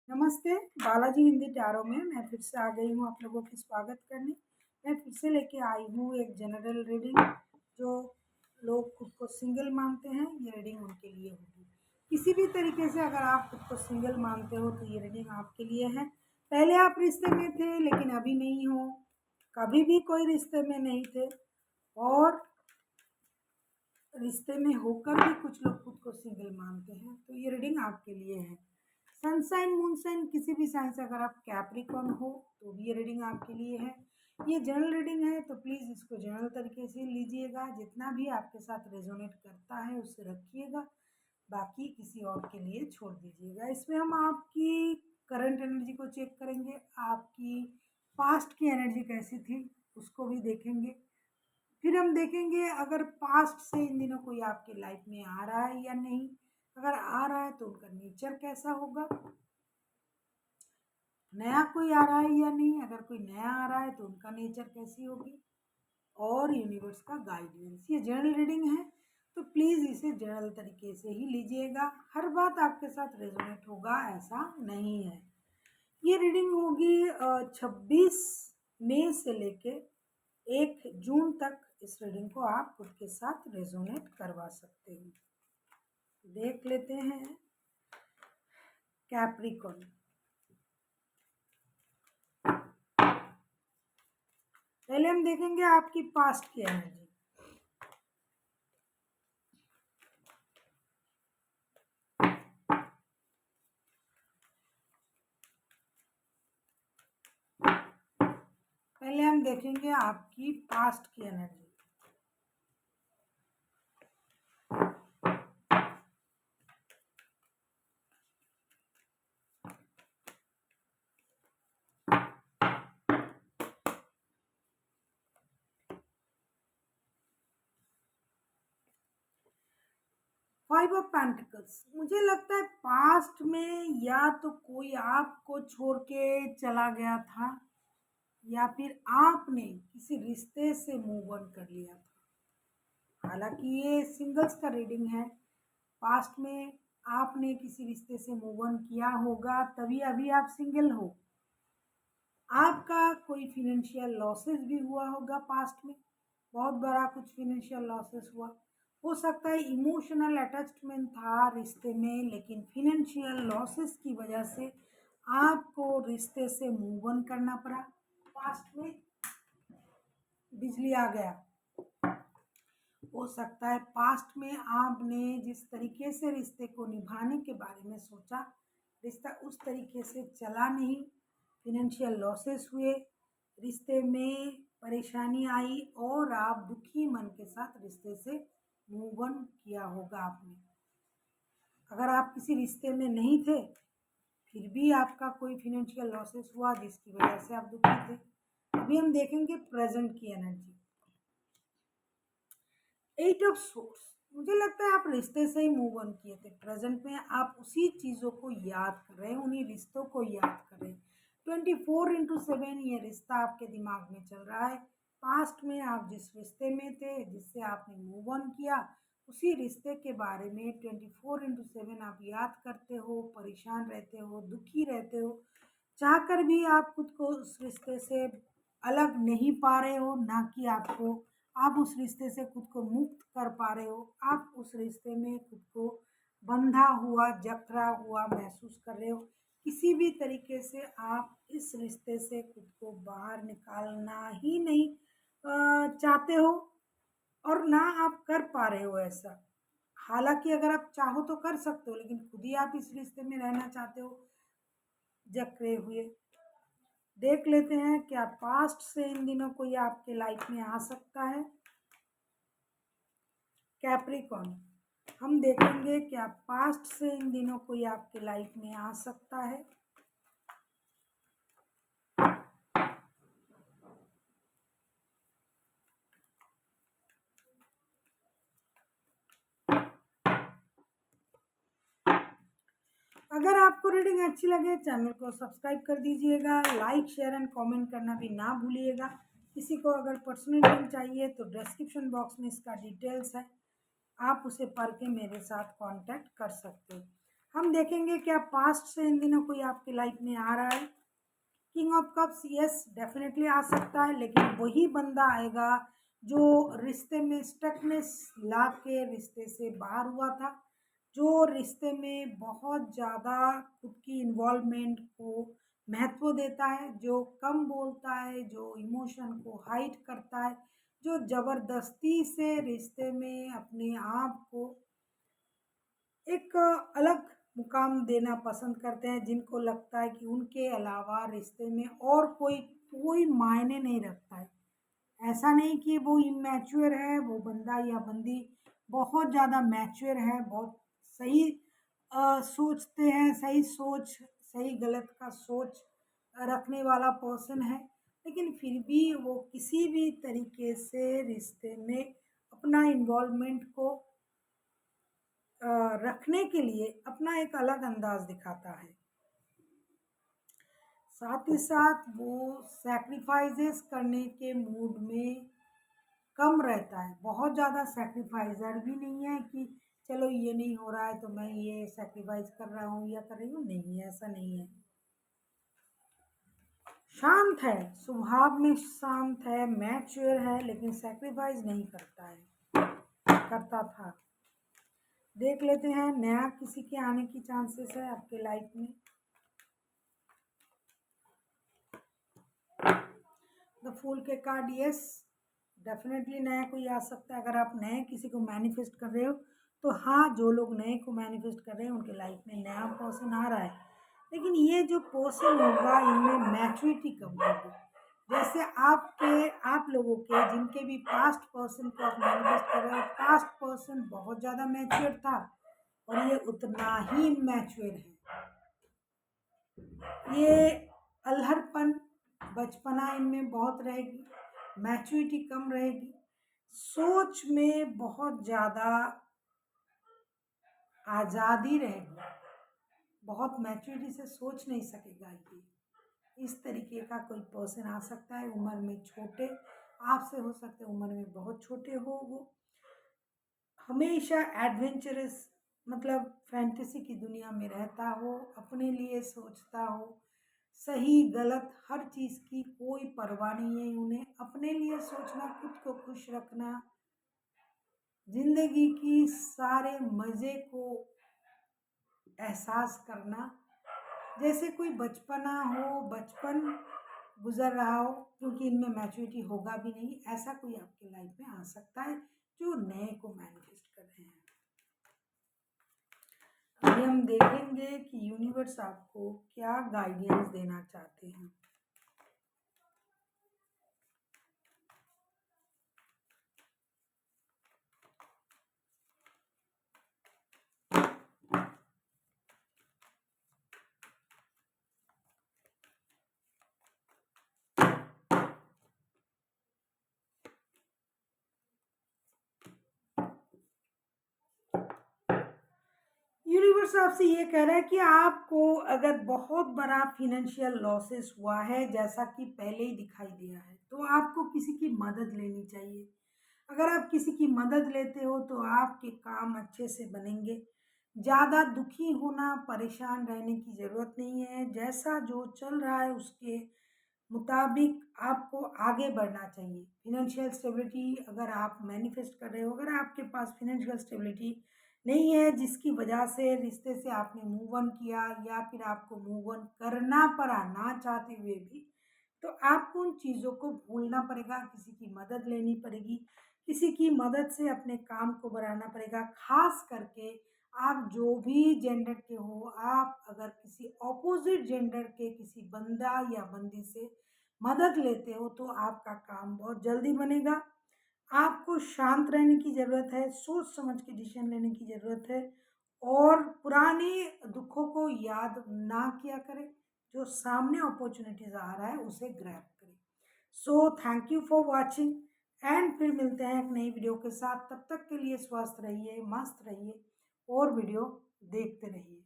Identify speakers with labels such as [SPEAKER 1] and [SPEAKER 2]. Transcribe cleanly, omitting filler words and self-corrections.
[SPEAKER 1] नमस्ते, बालाजी हिंदी टैरो में मैं फिर से आ गई हूँ आप लोगों की स्वागत करने। मैं फिर से लेके आई हूँ एक जनरल रीडिंग। जो लोग खुद को सिंगल मानते हैं ये रीडिंग उनके लिए होगी। किसी भी तरीके से अगर आप खुद को सिंगल मानते हो तो ये रीडिंग आपके लिए है। पहले आप रिश्ते में थे लेकिन अभी नहीं हो, कभी भी कोई रिश्ते में नहीं थे, और रिश्ते में होकर भी कुछ लोग खुद को सिंगल मानते हैं, तो ये रीडिंग आपके लिए है। सनसाइन मूनसाइन किसी भी साइन से अगर आप कैप्रिकॉर्न हो तो भी ये रीडिंग आपके लिए है। ये जनरल रीडिंग है तो प्लीज़ इसको जनरल तरीके से लीजिएगा। जितना भी आपके साथ रेजोनेट करता है उससे रखिएगा, बाकी किसी और के लिए छोड़ दीजिएगा। इसमें हम आपकी करंट एनर्जी को चेक करेंगे, आपकी पास्ट की एनर्जी कैसी थी उसको भी देखेंगे। फिर हम देखेंगे अगर पास्ट से इन दिनों कोई आपके लाइफ में आ रहा है या नहीं। अगर आ रहा है तो उनका नेचर कैसा होगा, नया कोई आ रहा है या नहीं। अगर कोई नया आ रहा है तो उनका नेचर कैसी होगी, और यूनिवर्स का गाइडेंस। ये जनरल रीडिंग है तो प्लीज़ इसे जनरल तरीके से ही लीजिएगा। हर बात आपके साथ रेजोनेट होगा ऐसा नहीं है। ये रीडिंग होगी 26 मई से लेके 1 जून तक। इस रीडिंग को आप खुद के साथ रेजोनेट करवा सकते हो। देख लेते हैं कैप्रिकॉर्न। पहले हम देखेंगे आपकी पास्ट की एनर्जी। पहले हम देखेंगे आपकी पास्ट की एनर्जी। Five of pentacles. मुझे लगता है पास्ट में या तो कोई आपको छोड़ के चला गया था, या फिर आपने किसी रिश्ते से मूव ऑन कर लिया था। हालांकि ये सिंगल्स का रीडिंग है, पास्ट में आपने किसी रिश्ते से मूव ऑन किया होगा तभी अभी आप सिंगल हो। आपका कोई फिनेंशियल लॉसेस भी हुआ होगा पास्ट में, बहुत बड़ा कुछ फिनेंशियल लॉसेस हुआ हो सकता है। इमोशनल अटैचमेंट था रिश्ते में, लेकिन फिनेंशियल लॉसेस की वजह से आपको रिश्ते से मूव ऑन करना पड़ा। पास्ट में बिजली आ गया। हो सकता है पास्ट में आपने जिस तरीके से रिश्ते को निभाने के बारे में सोचा, रिश्ता उस तरीके से चला नहीं, फिनेंशियल लॉसेस हुए, रिश्ते में परेशानी आई, और आप दुखी मन के साथ रिश्ते से मूव ऑन किया होगा आपने। अगर आप किसी रिश्ते में नहीं थे फिर भी आपका कोई फिनेंशियल लॉसेस हुआ जिसकी वजह से आप दुखी थे। अभी हम देखेंगे प्रेजेंट की एनर्जी। 8 of source. मुझे लगता है आप रिश्ते से ही मूव ऑन किए थे। प्रेजेंट में आप उसी चीज़ों को याद कर रहे हैं, उन्हीं रिश्तों को याद कर रहे हैं। 24/7 ये रिश्ता आपके दिमाग में चल रहा है। पास्ट में आप जिस रिश्ते में थे, जिससे आपने मूव ऑन किया, उसी रिश्ते के बारे में 24/7 आप याद करते हो, परेशान रहते हो, दुखी रहते हो। चाहकर भी आप खुद को उस रिश्ते से अलग नहीं पा रहे हो, ना कि आप उस रिश्ते से खुद को मुक्त कर पा रहे हो। आप उस रिश्ते में खुद को बंधा हुआ, जकड़ा हुआ महसूस कर रहे हो। किसी भी तरीके से आप इस रिश्ते से खुद को बाहर निकालना ही नहीं चाहते हो, और ना आप कर पा रहे हो ऐसा। हालांकि अगर आप चाहो तो कर सकते हो, लेकिन खुद ही आप इस रिश्ते में रहना चाहते हो जकड़े हुए। देख लेते हैं क्या पास्ट से इन दिनों कोई आपके लाइफ में आ सकता है। कैप्रिकॉर्न। हम देखेंगे क्या पास्ट से इन दिनों कोई आपके लाइफ में आ सकता है। अगर आपको रीडिंग अच्छी लगे चैनल को सब्सक्राइब कर दीजिएगा, लाइक शेयर एंड कमेंट करना भी ना भूलिएगा। किसी को अगर पर्सनल रीडिंग चाहिए तो डिस्क्रिप्शन बॉक्स में इसका डिटेल्स है, आप उसे पढ़ के मेरे साथ कांटेक्ट कर सकते हो। हम देखेंगे क्या पास्ट से इन दिनों कोई आपकी लाइफ में आ रहा है। King of cups, yes definitely आ सकता है, लेकिन वही बंदा आएगा जो रिश्ते में स्टकनेस ला के रिश्ते से बाहर हुआ था, जो रिश्ते में बहुत ज़्यादा खुद की इन्वॉल्वमेंट को महत्व देता है, जो कम बोलता है, जो इमोशन को हाइड करता है, जो ज़बरदस्ती से रिश्ते में अपने आप को एक अलग मुकाम देना पसंद करते हैं, जिनको लगता है कि उनके अलावा रिश्ते में और कोई कोई मायने नहीं रखता है। ऐसा नहीं कि वो इमैच्योर है, वो बंदा या बंदी बहुत ज़्यादा मैच्योर है, बहुत सही सोचते हैं, सही सोच, सही गलत का सोच रखने वाला पर्सन है, लेकिन फिर भी वो किसी भी तरीके से रिश्ते में अपना इन्वॉल्वमेंट को रखने के लिए अपना एक अलग अंदाज दिखाता है। साथ ही साथ वो सैक्रिफाइसेस करने के मूड में कम रहता है, बहुत ज़्यादा सैक्रिफाइजर भी नहीं है कि चलो ये नहीं हो रहा है तो मैं ये सैक्रिफाइस कर रहा हूँ या कर रही हूँ, नहीं ऐसा नहीं है। शांत है, स्वभाव में शांत है, मैच्योर है, लेकिन सैक्रिफाइस नहीं करता है, करता था। देख लेते हैं नया किसी के आने की चांसेस है आपके लाइफ में। द फूल के कार्ड, यस डेफिनेटली नया कोई आ सकता है। अगर आप नए किसी को मैनिफेस्ट कर रहे हो तो हाँ, जो लोग नए को मैनिफेस्ट कर रहे हैं उनके लाइफ में नया पर्सन आ रहा है, लेकिन ये जो पर्सन होगा इनमें मैच्योरिटी कम होगी। जैसे आप लोगों के जिनके भी पास्ट पर्सन को आप मैनिफेस्ट कर रहे हो, पास्ट पर्सन बहुत ज़्यादा मैच्योर था और ये उतना ही मैच्योर है। ये अल्हड़पन, बचपना इनमें बहुत रहेगी, मैच्योरिटी कम रहेगी, सोच में बहुत ज़्यादा आज़ादी रहेगी, बहुत मैच्योरिटी से सोच नहीं सकेगा ये। इस तरीके का कोई पर्सन आ सकता है, उम्र में छोटे आपसे हो सकते हैं, उम्र में बहुत छोटे हो वो। हमेशा एडवेंचरस, मतलब फैंटेसी की दुनिया में रहता हो, अपने लिए सोचता हो, सही गलत हर चीज़ की कोई परवाह नहीं है उन्हें, अपने लिए सोचना, खुद को खुश रखना, जिंदगी की सारे मज़े को एहसास करना, जैसे कोई बचपना हो, बचपन गुजर रहा हो, क्योंकि इनमें मैच्योरिटी होगा भी नहीं, ऐसा कोई आपके लाइफ में आ सकता है जो नए को मैनिफेस्ट कर रहे हैं। अभी हम देखेंगे कि यूनिवर्स आपको क्या गाइडेंस देना चाहते हैं। यूनिवर्स आपसे ये कह रहा है कि आपको अगर बहुत बड़ा फिनेंशियल लॉसेस हुआ है, जैसा कि पहले ही दिखाई दिया है, तो आपको किसी की मदद लेनी चाहिए। अगर आप किसी की मदद लेते हो तो आपके काम अच्छे से बनेंगे। ज़्यादा दुखी होना, परेशान रहने की ज़रूरत नहीं है। जैसा जो चल रहा है उसके मुताबिक आपको आगे बढ़ना चाहिए। फिनेंशियल स्टेबिलिटी अगर आप मैनिफेस्ट कर रहे हो, अगर आपके पास फिनेंशियल स्टेबिलिटी नहीं है जिसकी वजह से रिश्ते से आपने मूव ऑन किया या फिर आपको मूव ऑन करना पड़ा ना चाहते हुए भी, तो आपको उन चीज़ों को भूलना पड़ेगा, किसी की मदद लेनी पड़ेगी, किसी की मदद से अपने काम को बढ़ाना पड़ेगा। खास करके आप जो भी जेंडर के हो, आप अगर किसी ऑपोजिट जेंडर के किसी बंदा या बंदी से मदद लेते हो तो आपका काम बहुत जल्दी बनेगा। आपको शांत रहने की ज़रूरत है, सोच समझ के डिसीजन लेने की ज़रूरत है और पुराने दुखों को याद ना किया करें। जो सामने अपॉर्चुनिटीज़ आ रहा है उसे ग्रैब करें। So thank you for watching and फिर मिलते हैं एक नई वीडियो के साथ। तब तक के लिए स्वस्थ रहिए, मस्त रहिए और वीडियो देखते रहिए।